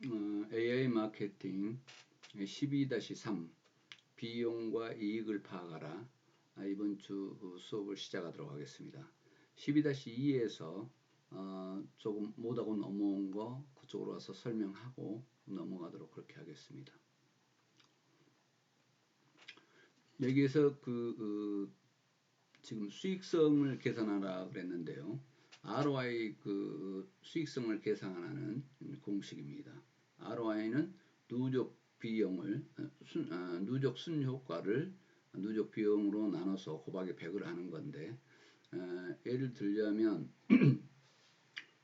AI 마케팅 12-3 비용과 이익을 파악하라. 이번 주 수업을 시작하도록 하겠습니다. 12-2에서 조금 못하고 넘어온 거 그쪽으로 와서 설명하고 넘어가도록 그렇게 하겠습니다. 여기에서 지금 수익성을 계산하라 그랬는데요. ROI 수익성을 계산하는 공식입니다. ROI는 누적 비용을 누적 순효과를 누적 비용으로 나눠서 곱하기 100을 하는 건데, 예를 들자면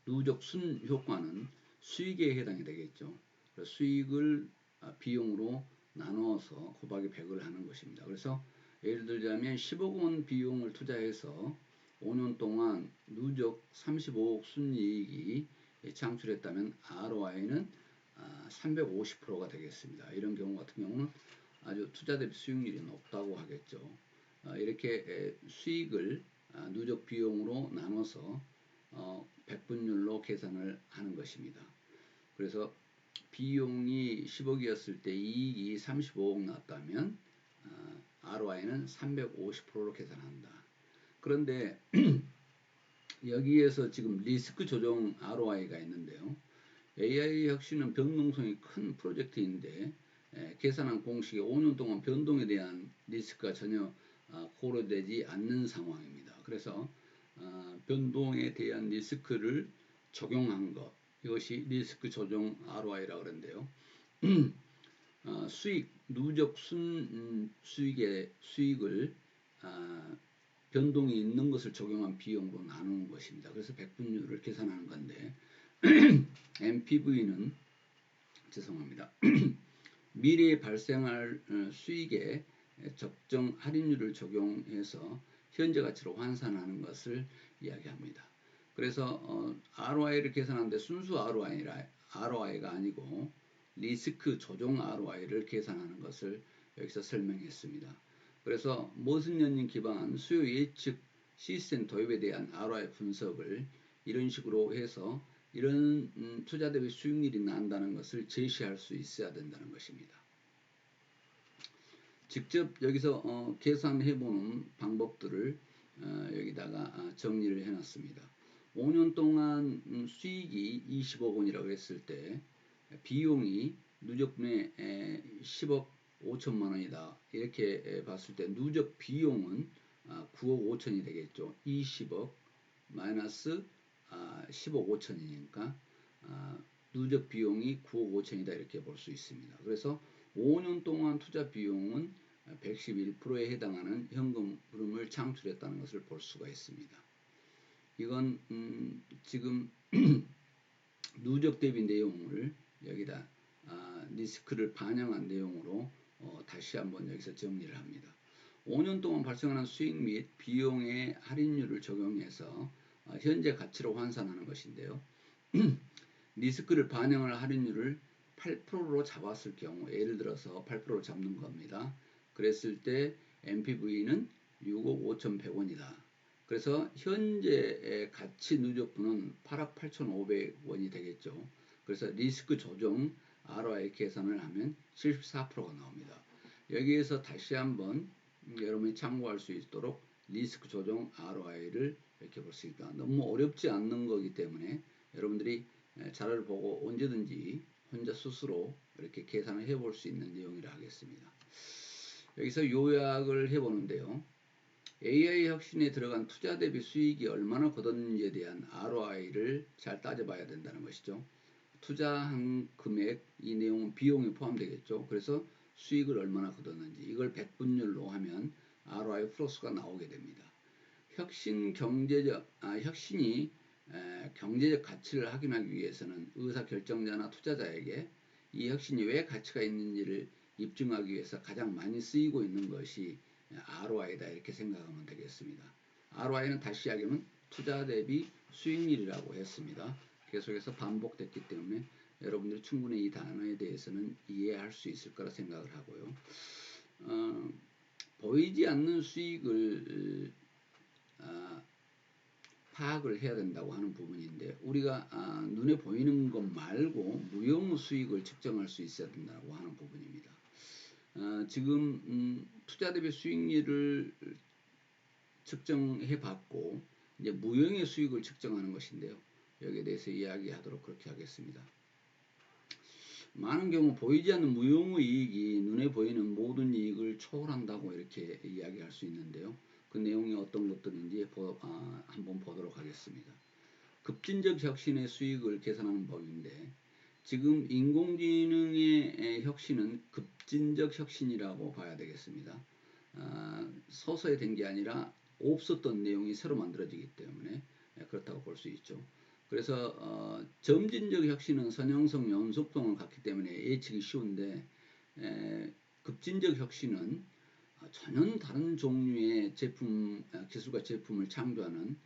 누적 순효과는 수익에 해당이 되겠죠. 수익을 비용으로 나누어서 곱하기 100을 하는 것입니다. 그래서 예를 들자면 10억 원 비용을 투자해서 5년 동안 누적 35억 순이익이 창출했다면 ROI는 350%가 되겠습니다. 이런 경우 같은 경우는 아주 투자 대비 수익률이 높다고 하겠죠. 이렇게 수익을 누적 비용으로 나눠서 100분율로 계산을 하는 것입니다. 그래서 비용이 10억이었을 때 이익이 35억 났다면 ROI는 350%로 계산한다. 그런데 여기에서 지금 리스크 조정 ROI가 있는데요. AI 혁신은 변동성이 큰 프로젝트인데 계산한 공식에 5년 동안 변동에 대한 리스크가 전혀 고려되지 않는 상황입니다. 그래서 변동에 대한 리스크를 적용한 것, 이것이 리스크 조정 ROI라고 그러는데요. 누적 수익을 변동이 있는 것을 적용한 비용으로 나누는 것입니다. 그래서 백분율을 계산하는 건데, MPV는 죄송합니다. 미래에 발생할 수익에 적정 할인율을 적용해서 현재 가치로 환산하는 것을 이야기합니다. 그래서 ROI를 계산하는데 순수 ROI가 아니고 리스크 조정 ROI를 계산하는 것을 여기서 설명했습니다. 그래서 머슨 연인 기반 수요 예측 시스템 도입에 대한 ROI 분석을 이런 식으로 해서 이런 투자 대비 수익률이 난다는 것을 제시할 수 있어야 된다는 것입니다. 직접 여기서 계산해보는 방법들을 여기다가 정리를 해놨습니다. 5년 동안 수익이 20억 원이라고 했을 때 비용이 누적분의 10억 5천만 원이다. 이렇게 봤을 때 누적 비용은 9억 5천이 되겠죠. 20억 마이너스 10억 5천이니까 누적 비용이 9억 5천이다 이렇게 볼 수 있습니다. 그래서 5년 동안 투자 비용은 111%에 해당하는 현금 흐름을 창출했다는 것을 볼 수가 있습니다. 이건 지금 누적 대비 내용을 여기다 리스크를 반영한 내용으로 다시 한번 여기서 정리를 합니다. 5년 동안 발생하는 수익 및 비용의 할인율을 적용해서 현재 가치로 환산하는 것인데요. 리스크를 반영할 할인율을 8%로 잡았을 경우, 예를 들어서 8%로 잡는 겁니다. 그랬을 때 MPV는 6억 5,100원이다. 그래서 현재 가치 누적분은 8억 8,500원이 되겠죠. 그래서 리스크 조정 ROI 계산을 하면 74%가 나옵니다. 여기에서 다시 한번 여러분이 참고할 수 있도록 리스크 조정 ROI를 이렇게 볼 수 있다. 너무 어렵지 않는 거기 때문에 여러분들이 자료를 보고 언제든지 혼자 스스로 이렇게 계산을 해볼 수 있는 내용이라 하겠습니다. 여기서 요약을 해보는데요. AI 혁신에 들어간 투자 대비 수익이 얼마나 거뒀는지에 대한 ROI를 잘 따져봐야 된다는 것이죠. 투자한 금액, 이 내용은 비용이 포함되겠죠. 그래서 수익을 얼마나 거뒀는지 이걸 100분율로 하면 ROI 플러스가 나오게 됩니다. 혁신이 경제적 가치를 확인하기 위해서는 의사결정자나 투자자에게 이 혁신이 왜 가치가 있는지를 입증하기 위해서 가장 많이 쓰이고 있는 것이 ROI다 이렇게 생각하면 되겠습니다. ROI는 다시 이야기하면 투자 대비 수익률이라고 했습니다. 계속해서 반복됐기 때문에 여러분들이 충분히 이 단어에 대해서는 이해할 수 있을 거라 생각을 하고요. 보이지 않는 수익을 파악을 해야 된다고 하는 부분인데, 우리가 눈에 보이는 것 말고 무용의 수익을 측정할 수 있어야 된다고 하는 부분입니다. 지금 투자 대비 수익률을 측정해 봤고 이제 무용의 수익을 측정하는 것인데요. 여기에 대해서 이야기하도록 그렇게 하겠습니다. 많은 경우 보이지 않는 무용의 이익이 눈에 보이는 모든 이익을 초월한다고 이렇게 이야기할 수 있는데요. 그 내용이 어떤 것들인지 한번 보도록 하겠습니다. 급진적 혁신의 수익을 계산하는 법인데 지금 인공지능의 혁신은 급진적 혁신이라고 봐야 되겠습니다. 서서히 된 게 아니라 없었던 내용이 새로 만들어지기 때문에 그렇다고 볼 수 있죠. 그래서 점진적 혁신은 선형성 연속성을 갖기 때문에 예측이 쉬운데 급진적 혁신은 전혀 다른 종류의 제품, 기술과 제품을 창조하는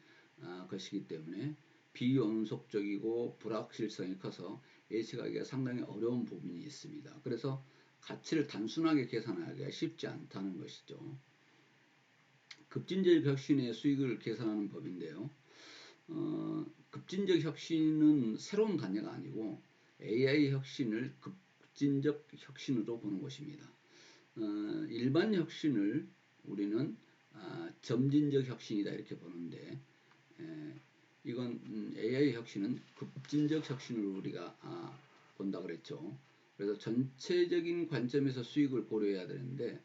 것이기 때문에 비연속적이고 불확실성이 커서 예측하기가 상당히 어려운 부분이 있습니다. 그래서 가치를 단순하게 계산하기가 쉽지 않다는 것이죠. 급진적 혁신의 수익을 계산하는 법인데요. 급진적 혁신은 새로운 단어가 아니고 AI 혁신을 급진적 혁신으로 보는 것입니다. 일반 혁신을 우리는 점진적 혁신이다 이렇게 보는데 이건 AI 혁신은 급진적 혁신으로 우리가 본다 그랬죠. 그래서 전체적인 관점에서 수익을 고려해야 되는데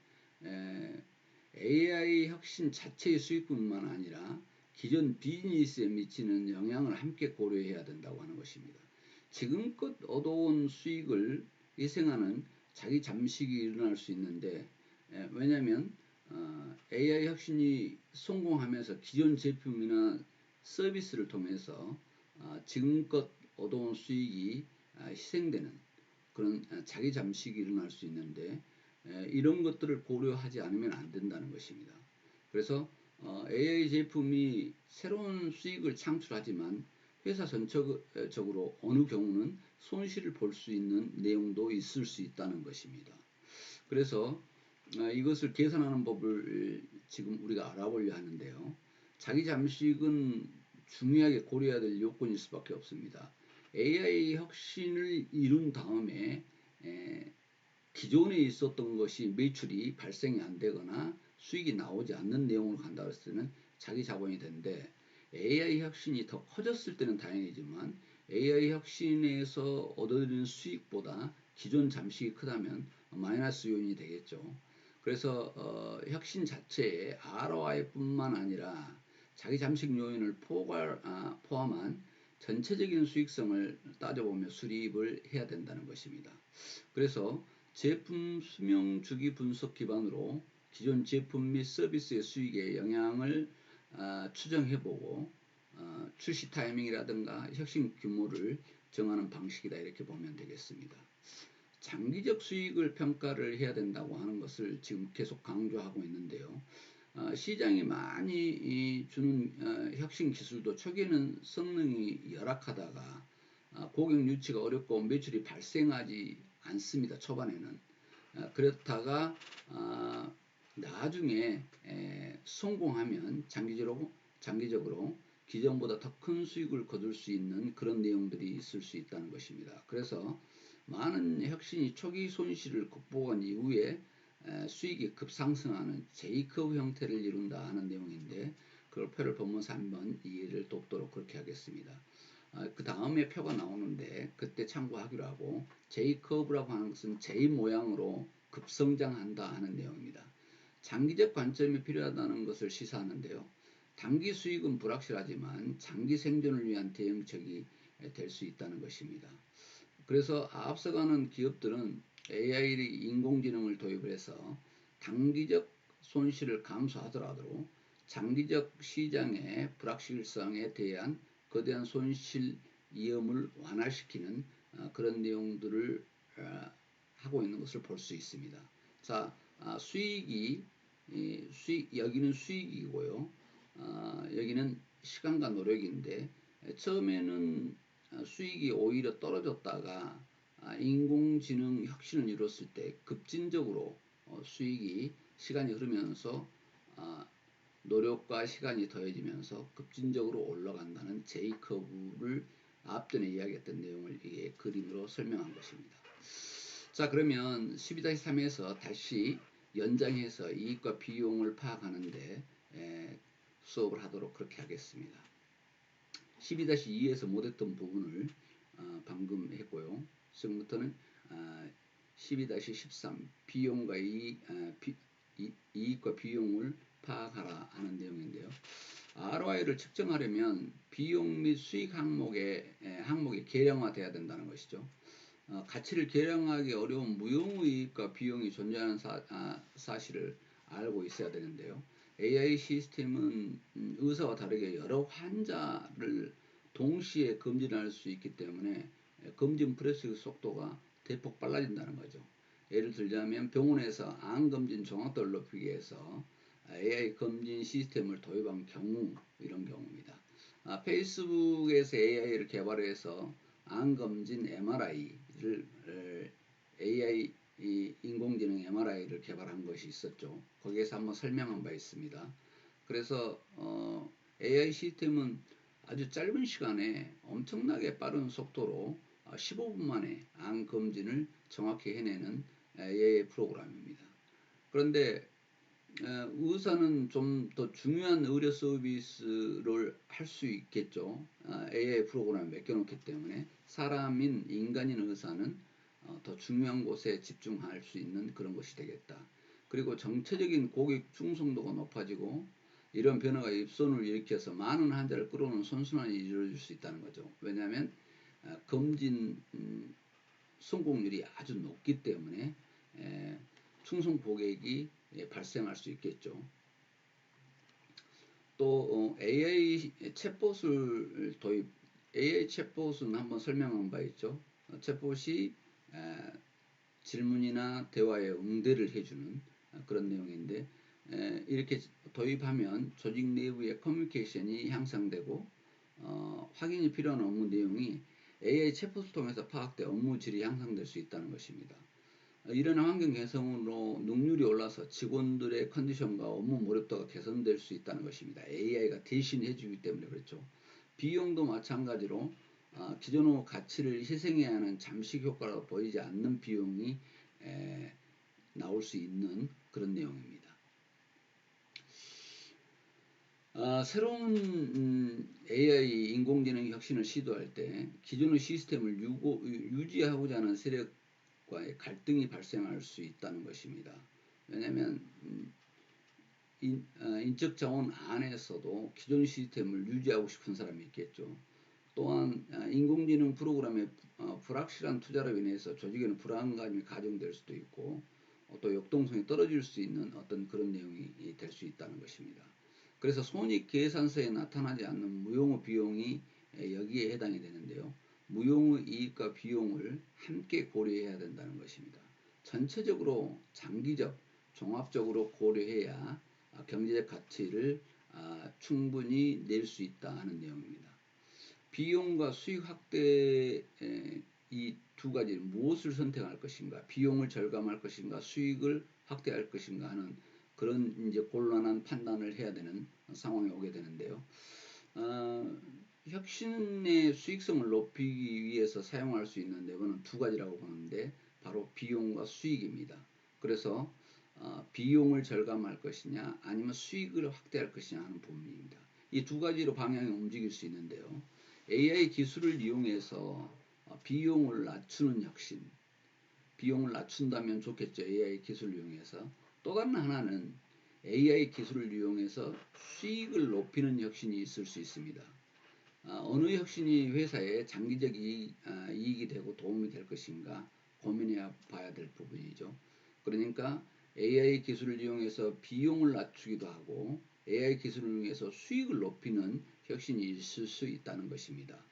AI 혁신 자체의 수익뿐만 아니라 기존 비즈니스에 미치는 영향을 함께 고려해야 된다고 하는 것입니다. 지금껏 얻어온 수익을 희생하는 자기 잠식이 일어날 수 있는데 왜냐하면 AI 혁신이 성공하면서 기존 제품이나 서비스를 통해서 지금껏 얻어온 수익이 희생되는 그런 자기 잠식이 일어날 수 있는데 이런 것들을 고려하지 않으면 안 된다는 것입니다. 그래서 AI 제품이 새로운 수익을 창출하지만 회사 전체적으로 어느 경우는 손실을 볼 수 있는 내용도 있을 수 있다는 것입니다. 그래서 이것을 계산하는 법을 지금 우리가 알아보려 하는데요. 자기 잠식은 중요하게 고려해야 될 요건일 수밖에 없습니다. AI 혁신을 이룬 다음에 기존에 있었던 것이 매출이 발생이 안 되거나 수익이 나오지 않는 내용으로 간다고 했을 때는 자기 자본이 되는데 AI 혁신이 더 커졌을 때는 다행이지만 AI 혁신에서 얻어들이는 수익보다 기존 잠식이 크다면 마이너스 요인이 되겠죠. 그래서 혁신 자체에 ROI뿐만 아니라 자기 잠식 요인을 포함한 전체적인 수익성을 따져보며 수립을 해야 된다는 것입니다. 그래서 제품 수명 주기 분석 기반으로 기존 제품 및 서비스의 수익에 영향을 추정해보고 출시 타이밍이라든가 혁신 규모를 정하는 방식이다 이렇게 보면 되겠습니다. 장기적 수익을 평가를 해야 된다고 하는 것을 지금 계속 강조하고 있는데요. 시장이 많이 주는 혁신 기술도 초기에는 성능이 열악하다가 고객 유치가 어렵고 매출이 발생하지 않습니다. 초반에는. 그렇다가 나중에 성공하면 장기적으로 기존보다 더 큰 수익을 거둘 수 있는 그런 내용들이 있을 수 있다는 것입니다. 그래서 많은 혁신이 초기 손실을 극복한 이후에 수익이 급상승하는 J커브 형태를 이룬다 하는 내용인데 그걸 표를 보면서 한번 이해를 돕도록 그렇게 하겠습니다. 그 다음에 표가 나오는데 그때 참고하기로 하고 J커브라고 하는 것은 J 모양으로 급성장한다 하는 내용입니다. 장기적 관점이 필요하다는 것을 시사하는데요. 단기 수익은 불확실하지만 장기 생존을 위한 대응책이 될 수 있다는 것입니다. 그래서 앞서가는 기업들은 AI 인공지능을 도입을 해서 단기적 손실을 감소하더라도 장기적 시장의 불확실성에 대한 거대한 손실 위험을 완화시키는 그런 내용들을 하고 있는 것을 볼 수 있습니다. 자, 여기는 수익이고요. 여기는 시간과 노력인데 처음에는 수익이 오히려 떨어졌다가 인공지능 혁신을 이뤘을 때 급진적으로 수익이 시간이 흐르면서 노력과 시간이 더해지면서 급진적으로 올라간다는 J커브를 앞전에 이야기했던 내용을 이게 그림으로 설명한 것입니다. 자, 그러면 12-3에서 다시 연장해서 이익과 비용을 파악하는데 수업을 하도록 그렇게 하겠습니다. 12-2에서 못했던 부분을 방금 했고요. 지금부터는 12-13 비용과 이익과 비용을 파악하라 하는 내용인데요. ROI를 측정하려면 비용 및 수익 항목이 계량화돼야 된다는 것이죠. 가치를 계량하기 어려운 무용이익과 비용이 존재하는 사실을 알고 있어야 되는데요. AI 시스템은 의사와 다르게 여러 환자를 동시에 검진할 수 있기 때문에 검진 프로세스 속도가 대폭 빨라진다는 거죠. 예를 들자면 병원에서 암 검진 정확도를 높이기 위해서 AI 검진 시스템을 도입한 경우, 이런 경우입니다. 페이스북에서 AI를 개발해서 암 검진 MRI를 AI 인공지능 MRI를 개발한 것이 있었죠. 거기에서 한번 설명한 바 있습니다. 그래서 AI 시스템은 아주 짧은 시간에 엄청나게 빠른 속도로 15분 만에 암 검진을 정확히 해내는 AI 프로그램입니다. 그런데 의사는 좀 더 중요한 의료 서비스를 할 수 있겠죠. AI 프로그램을 맡겨놓기 때문에 사람인 인간인 의사는 더 중요한 곳에 집중할 수 있는 그런 것이 되겠다. 그리고 정체적인 고객 충성도가 높아지고 이런 변화가 입소문을 일으켜서 많은 환자를 끌어오는 선순환이 이루어질 수 있다는 거죠. 왜냐하면 검진 성공률이 아주 높기 때문에 충성 고객이 발생할 수 있겠죠. 또 AI 챗봇을 도입, AI 챗봇은 한번 설명한 바 있죠. 챗봇이 질문이나 대화에 응대를 해주는 그런 내용인데 이렇게 도입하면 조직 내부의 커뮤니케이션이 향상되고 확인이 필요한 업무 내용이 AI 챗봇을 통해서 파악돼 업무 질이 향상될 수 있다는 것입니다. 이런 환경 개선으로 능률이 올라서 직원들의 컨디션과 업무 몰입도가 개선될 수 있다는 것입니다. AI가 대신 해주기 때문에 그렇죠. 비용도 마찬가지로 기존의 가치를 희생해야 하는 잠식 효과로 보이지 않는 비용이 나올 수 있는 그런 내용입니다. 새로운 AI 인공지능 혁신을 시도할 때 기존의 시스템을 유지하고자 하는 세력과의 갈등이 발생할 수 있다는 것입니다. 왜냐하면 인적 자원 안에서도 기존 시스템을 유지하고 싶은 사람이 있겠죠. 또한 인공지능 프로그램의 불확실한 투자로 인해서 조직에는 불안감이 가중될 수도 있고 또 역동성이 떨어질 수 있는 어떤 그런 내용이 될 수 있다는 것입니다. 그래서 손익계산서에 나타나지 않는 무용의 비용이 여기에 해당이 되는데요. 무용의 이익과 비용을 함께 고려해야 된다는 것입니다. 전체적으로 장기적, 종합적으로 고려해야 경제적 가치를 충분히 낼 수 있다 하는 내용입니다. 비용과 수익 확대 이 두 가지 무엇을 선택할 것인가, 비용을 절감할 것인가, 수익을 확대할 것인가 하는 그런 이제 곤란한 판단을 해야 되는 상황에 오게 되는데요. 혁신의 수익성을 높이기 위해서 사용할 수 있는 내부는 두 가지라고 보는데 바로 비용과 수익입니다. 그래서 비용을 절감할 것이냐 아니면 수익을 확대할 것이냐 하는 부분입니다. 이 두 가지로 방향이 움직일 수 있는데요. AI 기술을 이용해서 비용을 낮추는 혁신, 비용을 낮춘다면 좋겠죠. AI 기술을 이용해서. 또 다른 하나는 AI 기술을 이용해서 수익을 높이는 혁신이 있을 수 있습니다. 어느 혁신이 회사에 장기적 이익이 되고 도움이 될 것인가 고민해 봐야 될 부분이죠. 그러니까 AI 기술을 이용해서 비용을 낮추기도 하고 AI 기술을 이용해서 수익을 높이는 혁신이 있을 수 있다는 것입니다.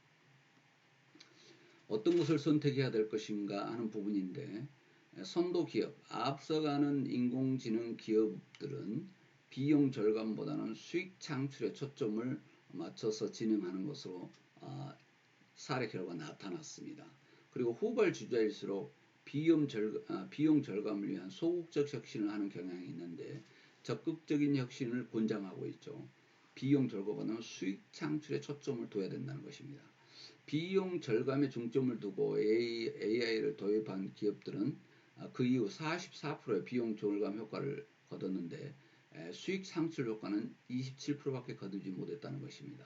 어떤 것을 선택해야 될 것인가 하는 부분인데 선도 기업, 앞서가는 인공지능 기업들은 비용 절감보다는 수익 창출에 초점을 맞춰서 진행하는 것으로 사례 결과가 나타났습니다. 그리고 후발주자일수록 비용 절감을 위한 소극적 혁신을 하는 경향이 있는데 적극적인 혁신을 권장하고 있죠. 비용 절감보다는 수익 창출에 초점을 둬야 된다는 것입니다. 비용 절감에 중점을 두고 AI를 도입한 기업들은 그 이후 44%의 비용 절감 효과를 거뒀는데 수익 창출 효과는 27%밖에 거두지 못했다는 것입니다.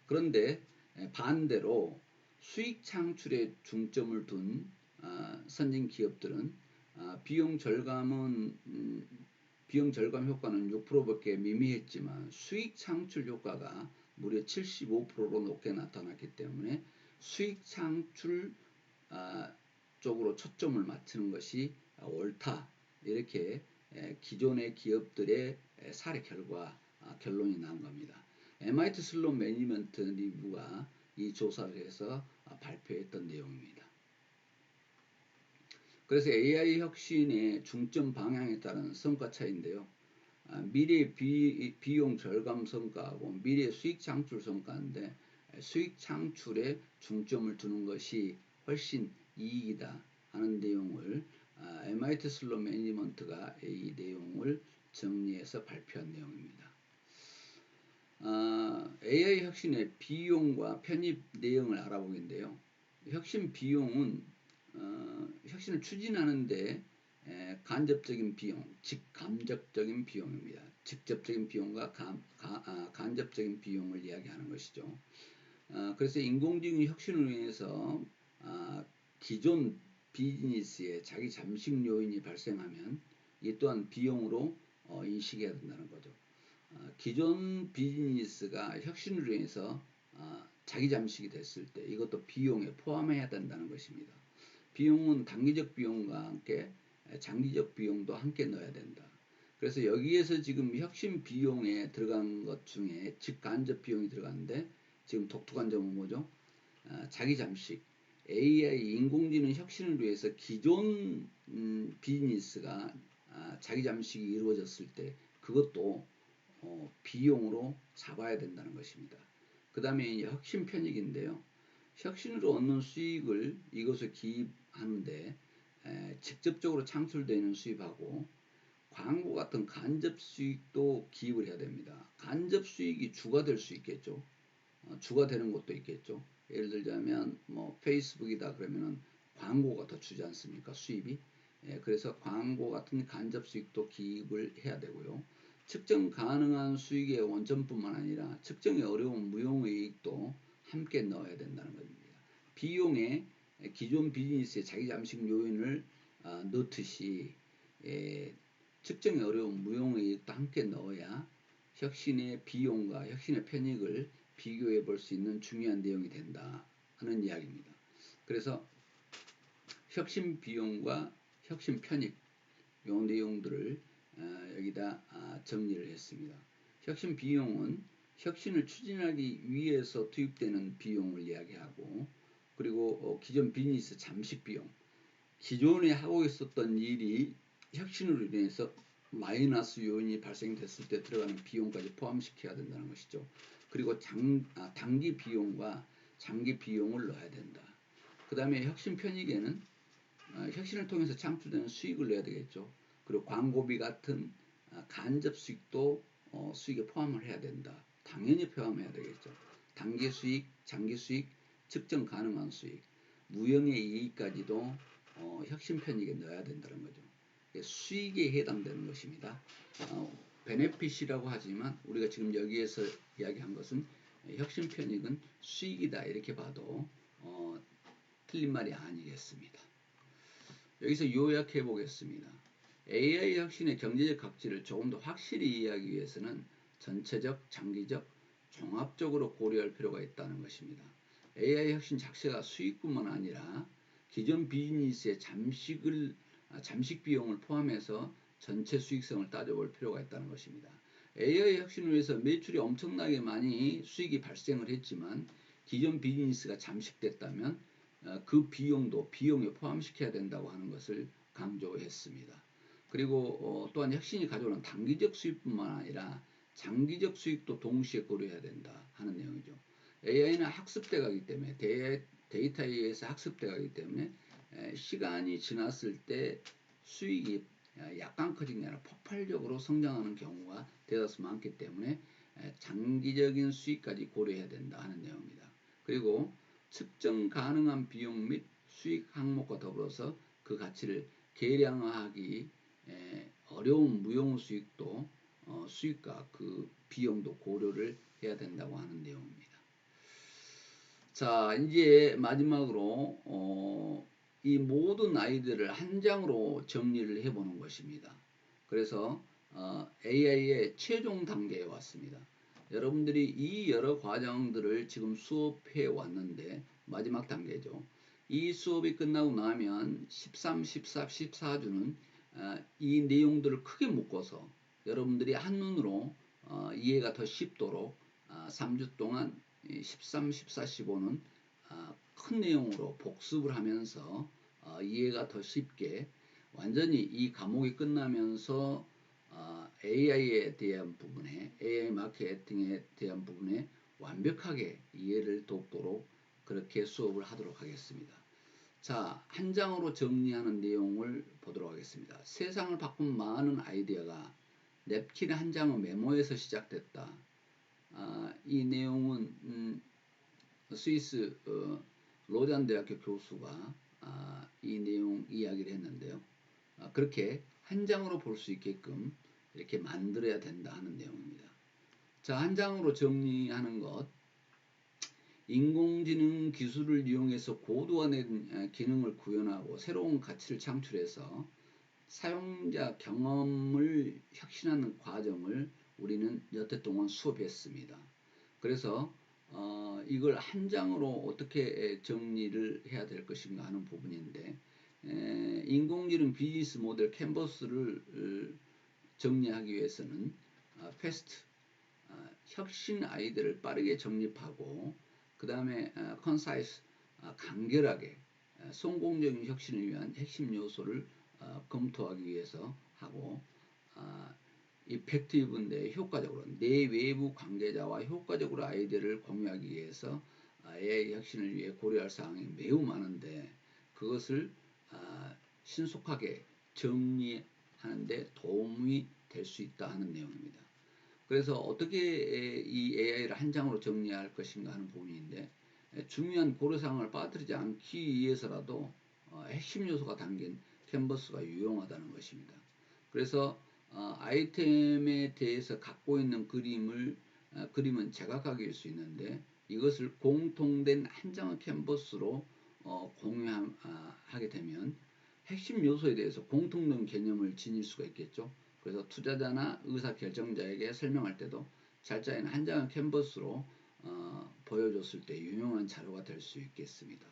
그런데 반대로 수익 창출에 중점을 둔 선진 기업들은 비용 절감 효과는 6%밖에 미미했지만 수익 창출 효과가 무려 75%로 높게 나타났기 때문에 수익 창출 쪽으로 초점을 맞추는 것이 옳다. 이렇게 기존의 기업들의 사례 결과 결론이 난 겁니다. MIT 슬론 매니지먼트 리뷰가 이 조사를 해서 발표했던 내용입니다. 그래서 AI 혁신의 중점 방향에 따른 성과 차이인데요. 미래 비용 절감 성과하고 미래 수익 창출 성과인데 수익 창출에 중점을 두는 것이 훨씬 이익이다 하는 내용을 MIT 슬론 매니지먼트가 이 내용을 정리해서 발표한 내용입니다. AI 혁신의 비용과 편입 내용을 알아보겠는데요. 혁신 비용은 혁신을 추진하는데 간접적인 비용, 즉 감접적인 비용입니다. 직접적인 비용과 간접적인 비용을 이야기하는 것이죠. 그래서 인공지능 혁신을 위해서 기존 비즈니스에 자기 잠식 요인이 발생하면 이 또한 비용으로 인식해야 된다는 거죠. 기존 비즈니스가 혁신을 위해서 자기 잠식이 됐을 때 이것도 비용에 포함해야 된다는 것입니다. 비용은 단기적 비용과 함께 장기적 비용도 함께 넣어야 된다. 그래서 여기에서 지금 혁신 비용에 들어간 것 중에 즉 간접 비용이 들어갔는데 지금 독특한 점은 뭐죠? 자기 잠식. AI 인공지능 혁신을 위해서 기존 비즈니스가 자기 잠식이 이루어졌을 때 그것도 비용으로 잡아야 된다는 것입니다. 그 다음에 혁신 편익인데요. 혁신으로 얻는 수익을 이것을 기입하는데 직접적으로 창출되는 수입하고 광고 같은 간접 수익도 기입을 해야 됩니다. 간접 수익이 주가 될 수 있겠죠. 주가 되는 것도 있겠죠. 예를 들자면 뭐 페이스북이다 그러면은 광고가 더 주지 않습니까? 수입이. 그래서 광고 같은 간접 수익도 기입을 해야 되고요. 측정 가능한 수익의 원점뿐만 아니라 측정이 어려운 무용이익도 함께 넣어야 된다는 겁니다. 비용에 기존 비즈니스의 자기 잠식 요인을 넣듯이 측정이 어려운 무용이익도 함께 넣어야 혁신의 비용과 혁신의 편익을 비교해 볼 수 있는 중요한 내용이 된다 하는 이야기입니다. 그래서 혁신 비용과 혁신 편익 이 내용들을 여기다 정리를 했습니다. 혁신 비용은 혁신을 추진하기 위해서 투입되는 비용을 이야기하고 그리고 기존 비즈니스 잠식 비용 기존에 하고 있었던 일이 혁신으로 인해서 마이너스 요인이 발생됐을 때 들어가는 비용까지 포함시켜야 된다는 것이죠. 그리고 단기 비용과 장기 비용을 넣어야 된다. 그 다음에 혁신 편익에는 혁신을 통해서 창출되는 수익을 내야 되겠죠. 그리고 광고비 같은 간접 수익도 수익에 포함을 해야 된다. 당연히 포함해야 되겠죠. 단기 수익, 장기 수익, 측정 가능한 수익, 무형의 이익까지도 혁신 편익에 넣어야 된다는 거죠. 수익에 해당되는 것입니다. 베네핏이라고 하지만 우리가 지금 여기에서 이야기한 것은 혁신 편익은 수익이다 이렇게 봐도 틀린 말이 아니겠습니다. 여기서 요약해 보겠습니다. AI 혁신의 경제적 가치를 조금 더 확실히 이해하기 위해서는 전체적, 장기적, 종합적으로 고려할 필요가 있다는 것입니다. AI 혁신 자체가 수익뿐만 아니라 기존 비즈니스의 잠식 비용을 포함해서 전체 수익성을 따져볼 필요가 있다는 것입니다. AI 혁신을 위해서 매출이 엄청나게 많이 수익이 발생을 했지만 기존 비즈니스가 잠식됐다면 그 비용도 비용에 포함시켜야 된다고 하는 것을 강조했습니다. 그리고 또한 혁신이 가져오는 단기적 수익뿐만 아니라 장기적 수익도 동시에 고려해야 된다 하는 내용이죠. AI는 학습돼 가기 때문에 데이터에 의해서 학습돼 가기 때문에 시간이 지났을 때 수익이 약간 커진 게 아니라 폭발적으로 성장하는 경우가 대다수 많기 때문에 장기적인 수익까지 고려해야 된다 하는 내용입니다. 그리고 측정 가능한 비용 및 수익 항목과 더불어서 그 가치를 계량화하기 어려운 무용 수익도 수익과 그 비용도 고려를 해야 된다고 하는 내용입니다. 자, 이제 마지막으로 이 모든 아이디어를 한 장으로 정리를 해보는 것입니다. 그래서 AI의 최종 단계에 왔습니다. 여러분들이 이 여러 과정들을 지금 수업해 왔는데 마지막 단계죠. 이 수업이 끝나고 나면 13, 14, 14주는 이 내용들을 크게 묶어서 여러분들이 한눈으로 이해가 더 쉽도록 3주 동안 13, 14, 15는 큰 내용으로 복습을 하면서 이해가 더 쉽게 완전히 이 과목이 끝나면서 AI에 대한 부분에 AI 마케팅에 대한 부분에 완벽하게 이해를 돕도록 그렇게 수업을 하도록 하겠습니다. 자, 한 장으로 정리하는 내용을 보도록 하겠습니다. 세상을 바꾼 많은 아이디어가 냅킨 한 장의 메모에서 시작됐다. 이 내용은 스위스 로잔 대학교 교수가 이 내용 이야기를 했는데요. 그렇게 한 장으로 볼 수 있게끔 이렇게 만들어야 된다 하는 내용입니다. 자, 한 장으로 정리하는 것. 인공지능 기술을 이용해서 고도화된 기능을 구현하고 새로운 가치를 창출해서 사용자 경험을 혁신하는 과정을 우리는 여태 동안 수업했습니다. 그래서 이걸 한 장으로 어떻게 정리를 해야 될 것인가 하는 부분인데 인공지능 비즈니스 모델 캔버스를 정리하기 위해서는 패스트 혁신 아이디어를 빠르게 정립하고 그 다음에 컨사이스 간결하게 성공적인 혁신을 위한 핵심 요소를 검토하기 위해서 하고 이펙티브인데 효과적으로 내 외부 관계자와 효과적으로 아이디어를 공유하기 위해서 AI 혁신을 위해 고려할 사항이 매우 많은데 그것을 신속하게 정리하는데 도움이 될 수 있다 하는 내용입니다. 그래서 어떻게 이 AI를 한 장으로 정리할 것인가 하는 부분인데 중요한 고려사항을 빠뜨리지 않기 위해서라도 핵심 요소가 담긴 캔버스가 유용하다는 것입니다. 그래서 아이템에 대해서 갖고 있는 그림은 제각각일 수 있는데 이것을 공통된 한 장의 캔버스로 공유하게 되면 핵심 요소에 대해서 공통된 개념을 지닐 수가 있겠죠. 그래서 투자자나 의사결정자에게 설명할 때도 잘짜인 한 장의 캔버스로 보여줬을 때 유용한 자료가 될 수 있겠습니다.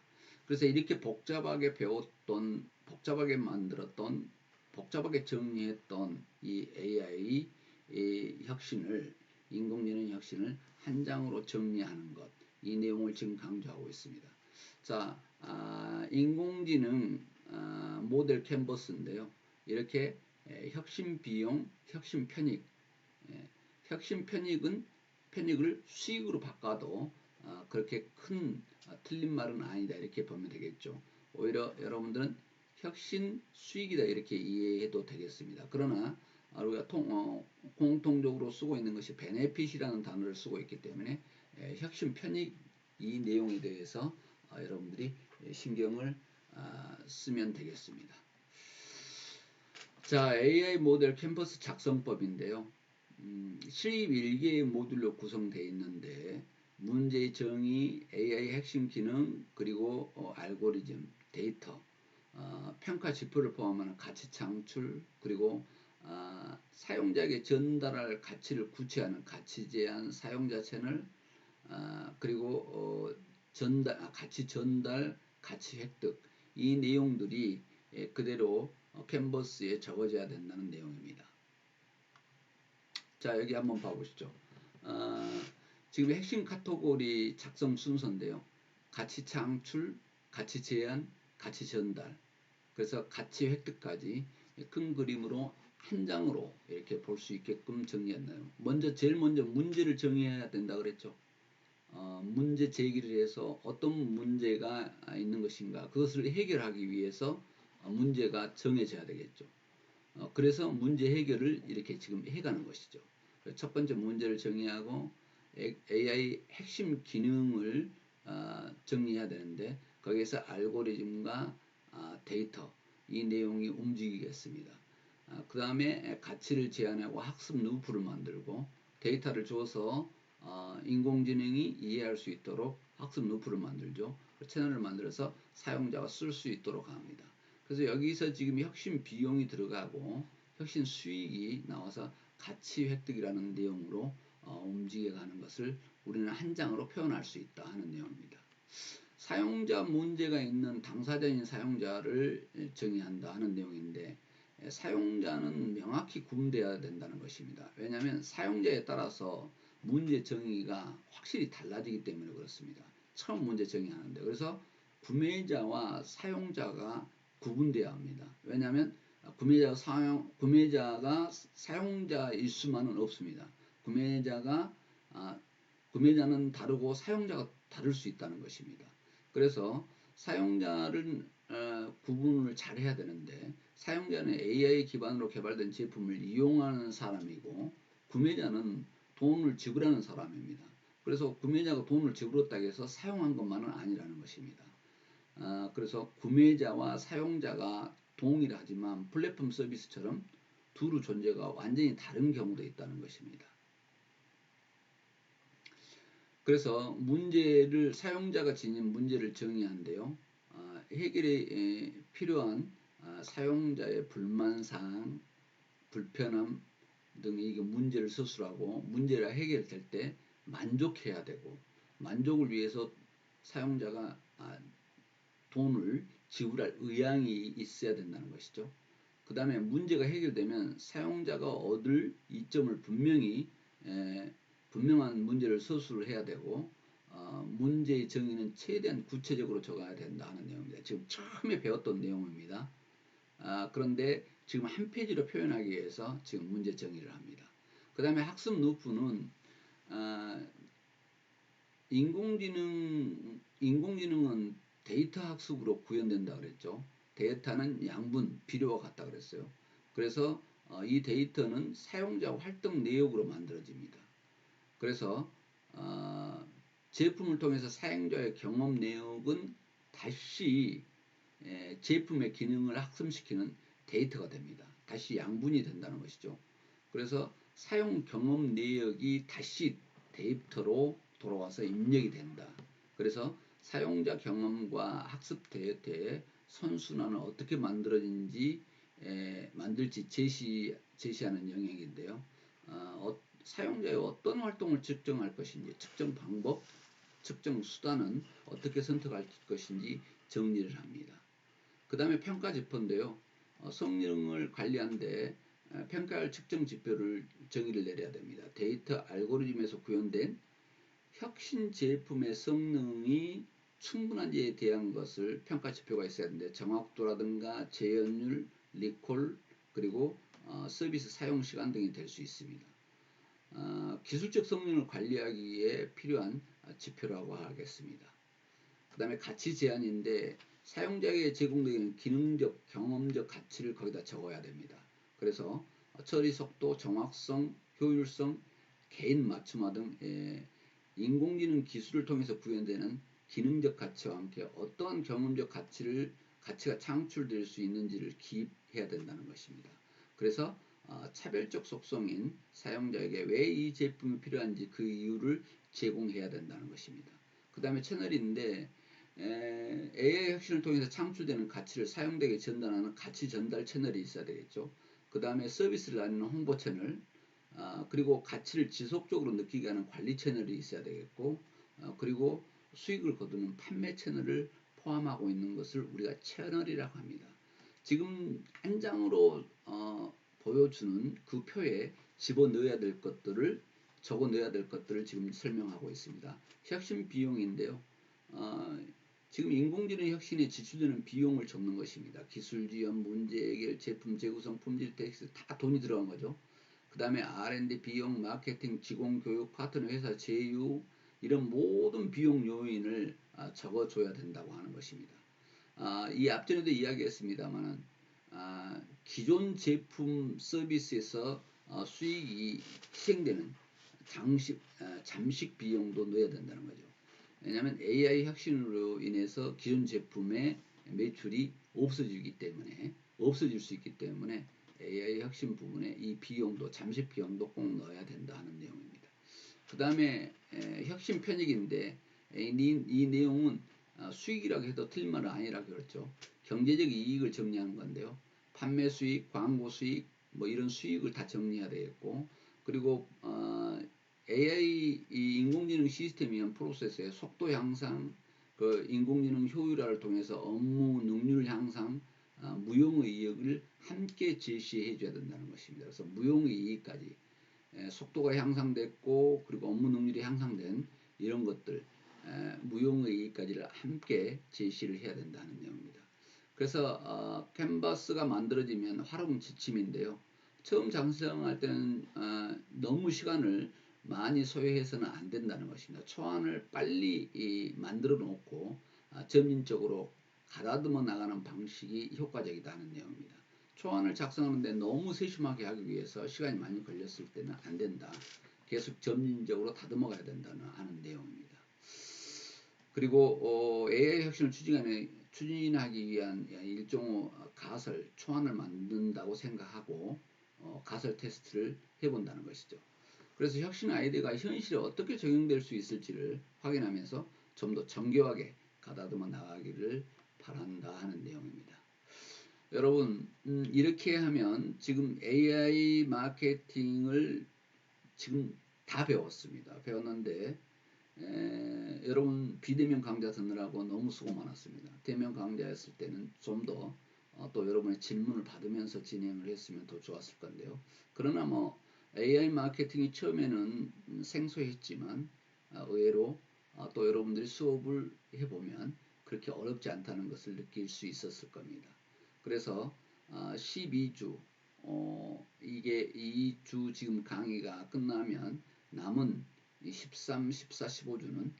그래서 이렇게 복잡하게 배웠던, 복잡하게 만들었던, 복잡하게 정리했던 이 AI 혁신을, 인공지능 혁신을 한 장으로 정리하는 것, 이 내용을 지금 강조하고 있습니다. 자, 인공지능 모델 캔버스인데요. 이렇게 혁신 비용, 혁신 편익, 혁신 편익을 수익으로 바꿔도 그렇게 큰 틀린 말은 아니다 이렇게 보면 되겠죠. 오히려 여러분들은 혁신 수익이다 이렇게 이해해도 되겠습니다. 그러나 우리가 공통적으로 쓰고 있는 것이 베네핏이라는 단어를 쓰고 있기 때문에 혁신 편익 이 내용에 대해서 여러분들이 신경을 쓰면 되겠습니다. 자, AI 모델 캔버스 작성법인데요. 11개의 모듈로 구성되어 있는데 문제의 정의, AI 핵심 기능, 그리고 알고리즘, 데이터, 평가 지표를 포함하는 가치 창출, 그리고 사용자에게 전달할 가치를 구체화하는 가치 제한, 사용자 채널, 그리고 가치 전달, 가치 획득 이 내용들이 그대로 캔버스에 적어져야 된다는 내용입니다. 자, 여기 한번 봐보시죠. 지금 핵심 카테고리 작성 순서인데요. 가치 창출, 가치 제한, 가치 전달. 그래서 가치 획득까지 큰 그림으로 한 장으로 이렇게 볼 수 있게끔 정리했나요. 제일 먼저 문제를 정해야 된다 그랬죠. 문제 제기를 해서 어떤 문제가 있는 것인가 그것을 해결하기 위해서 문제가 정해져야 되겠죠. 그래서 문제 해결을 이렇게 지금 해가는 것이죠. 첫 번째 문제를 정의하고 AI 핵심 기능을 정리해야 되는데 거기에서 알고리즘과 데이터 이 내용이 움직이겠습니다. 그 다음에 가치를 제한하고 학습 루프를 만들고 데이터를 줘서 인공지능이 이해할 수 있도록 학습 루프를 만들죠. 채널을 만들어서 사용자가 쓸 수 있도록 합니다. 그래서 여기서 지금 혁신 비용이 들어가고 혁신 수익이 나와서 가치 획득이라는 내용으로 움직여가는 것을 우리는 한 장으로 표현할 수 있다 하는 내용입니다. 사용자 문제가 있는 당사자인 사용자를 정의한다 하는 내용인데 사용자는 명확히 구분되어야 된다는 것입니다. 왜냐하면 사용자에 따라서 문제 정의가 확실히 달라지기 때문에 그렇습니다. 처음 문제 정의하는데 그래서 구매자와 사용자가 구분되어야 합니다. 왜냐하면 구매자가 사용자일 수만은 없습니다. 구매자는 다르고 사용자가 다를 수 있다는 것입니다. 그래서 사용자를 구분을 잘 해야 되는데 사용자는 AI 기반으로 개발된 제품을 이용하는 사람이고 구매자는 돈을 지불하는 사람입니다. 그래서 구매자가 돈을 지불했다고 해서 사용한 것만은 아니라는 것입니다. 그래서 구매자와 사용자가 동일하지만 플랫폼 서비스처럼 둘의 존재가 완전히 다른 경우도 있다는 것입니다. 그래서 사용자가 지닌 문제를 정의한데요. 해결에 필요한 사용자의 불만사항, 불편함 등의 문제를 서술하고 문제가 해결될 때 만족해야 되고 만족을 위해서 사용자가 돈을 지불할 의향이 있어야 된다는 것이죠. 그 다음에 문제가 해결되면 사용자가 얻을 이점을 분명한 문제를 서술을 해야 되고 문제의 정의는 최대한 구체적으로 적어야 된다 하는 내용입니다. 지금 처음에 배웠던 내용입니다. 그런데 지금 한 페이지로 표현하기 위해서 지금 문제 정의를 합니다. 그 다음에 학습 루프는 인공지능은 데이터 학습으로 구현된다 그랬죠. 데이터는 양분, 비료와 같다 그랬어요. 그래서 이 데이터는 사용자 활동 내역으로 만들어집니다. 그래서 제품을 통해서 사용자의 경험 내역은 다시 제품의 기능을 학습시키는 데이터가 됩니다. 다시 양분이 된다는 것이죠. 그래서 사용 경험 내역이 다시 데이터로 돌아와서 입력이 된다. 그래서 사용자 경험과 학습 데이터의 선순환을 어떻게 만들지 제시하는 영역인데요. 사용자의 어떤 활동을 측정할 것인지, 측정 방법, 측정 수단은 어떻게 선택할 것인지 정리를 합니다. 그 다음에 평가 지표인데요. 성능을 관리하는데 평가할 측정 지표를 정의를 내려야 됩니다. 데이터 알고리즘에서 구현된 혁신 제품의 성능이 충분한지에 대한 것을 평가 지표가 있어야 하는데 정확도라든가 재현율, 리콜, 그리고 서비스 사용 시간 등이 될 수 있습니다. 기술적 성능을 관리하기 위해 필요한 지표라고 하겠습니다. 그 다음에 가치 제한인데 사용자에게 제공되는 기능적, 경험적 가치를 거기다 적어야 됩니다. 그래서 처리 속도, 정확성, 효율성, 개인 맞춤화 등 인공지능 기술을 통해서 구현되는 기능적 가치와 함께 어떠한 경험적 가치가 창출될 수 있는지를 기입해야 된다는 것입니다. 그래서 차별적 속성인 사용자에게 왜 이 제품이 필요한지 그 이유를 제공해야 된다는 것입니다. 그 다음에 채널인데 AI 혁신을 통해서 창출되는 가치를 사용자에게 전달하는 가치 전달 채널이 있어야 되겠죠. 그 다음에 서비스를 나누는 홍보 채널, 그리고 가치를 지속적으로 느끼게 하는 관리 채널이 있어야 되겠고, 그리고 수익을 거두는 판매 채널을 포함하고 있는 것을 우리가 채널이라고 합니다. 지금 한 장으로 보여주는 그 표에 집어넣어야 될 것들을 적어 넣어야 될 것들을 지금 설명하고 있습니다. 혁신 비용인데요. 지금 인공지능 혁신에 지출되는 비용을 적는 것입니다. 기술 지원, 문제 해결, 제품 재구성, 품질 테스트 다 돈이 들어간 거죠. 그 다음에 R&D 비용, 마케팅, 직원 교육, 파트너 회사 제휴 이런 모든 비용 요인을 적어줘야 된다고 하는 것입니다. 이 앞전에도 이야기했습니다만 기존 제품 서비스에서 수익이 희생되는 잠식 비용도 넣어야 된다는 거죠. 왜냐하면 AI 혁신으로 인해서 기존 제품의 매출이 없어질 수 있기 때문에 AI 혁신 부분에 이 비용도 잠시 비용도 꼭 넣어야 된다 하는 내용입니다. 그 다음에 혁신 편익인데 이 내용은 수익이라고 해도 틀린 말은 아니라 그렇죠. 경제적 이익을 정리하는 건데요. 판매 수익, 광고 수익, 뭐 이런 수익을 다 정리해야 되겠고, 그리고 AI 이 인공지능 시스템이면 프로세스의 속도 향상, 그 인공지능 효율화를 통해서 업무 능률 향상, 무용의 이익을 함께 제시해 줘야 된다는 것입니다. 그래서 무용의 이익까지 속도가 향상됐고 그리고 업무 능률이 향상된 이런 것들 무용의 이익까지를 함께 제시를 해야 된다는 내용입니다. 그래서 캔버스가 만들어지면 활용 지침인데요. 처음 작성할 때는 너무 시간을 많이 소요해서는 안 된다는 것입니다. 초안을 빨리 만들어 놓고 점진적으로 가다듬어 나가는 방식이 효과적이다는 내용입니다. 초안을 작성하는데 너무 세심하게 하기 위해서 시간이 많이 걸렸을 때는 안 된다. 계속 점진적으로 다듬어 가야 된다는 하는 내용입니다. 그리고 AI 혁신을 추진하기 위한 일종의 가설, 초안을 만든다고 생각하고 가설 테스트를 해본다는 것이죠. 그래서 혁신 아이디어가 현실에 어떻게 적용될 수 있을지를 확인하면서 좀 더 정교하게 가다듬어 나가기를 바란다 하는 내용입니다. 여러분 이렇게 하면 지금 AI 마케팅을 지금 다 배웠습니다. 배웠는데 여러분 비대면 강좌 듣느라고 너무 수고 많았습니다. 대면 강좌였을 때는 좀 더 또 여러분의 질문을 받으면서 진행을 했으면 더 좋았을 건데요. 그러나 뭐 AI 마케팅이 처음에는 생소했지만 의외로 또 여러분들이 수업을 해보면 그렇게 어렵지 않다는 것을 느낄 수 있었을 겁니다. 그래서 12주 이게 2주 지금 강의가 끝나면 남은 13, 14, 15주는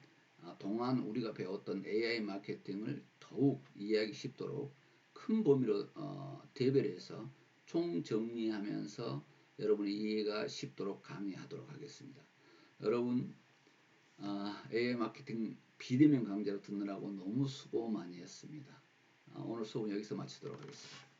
동안 우리가 배웠던 AI 마케팅을 더욱 이해하기 쉽도록 큰 범위로 대별을 해서 총정리하면서 여러분의 이해가 쉽도록 강의하도록 하겠습니다. 여러분 AI 마케팅 비대면 강좌로 듣느라고 너무 수고 많이 했습니다. 오늘 수업은 여기서 마치도록 하겠습니다.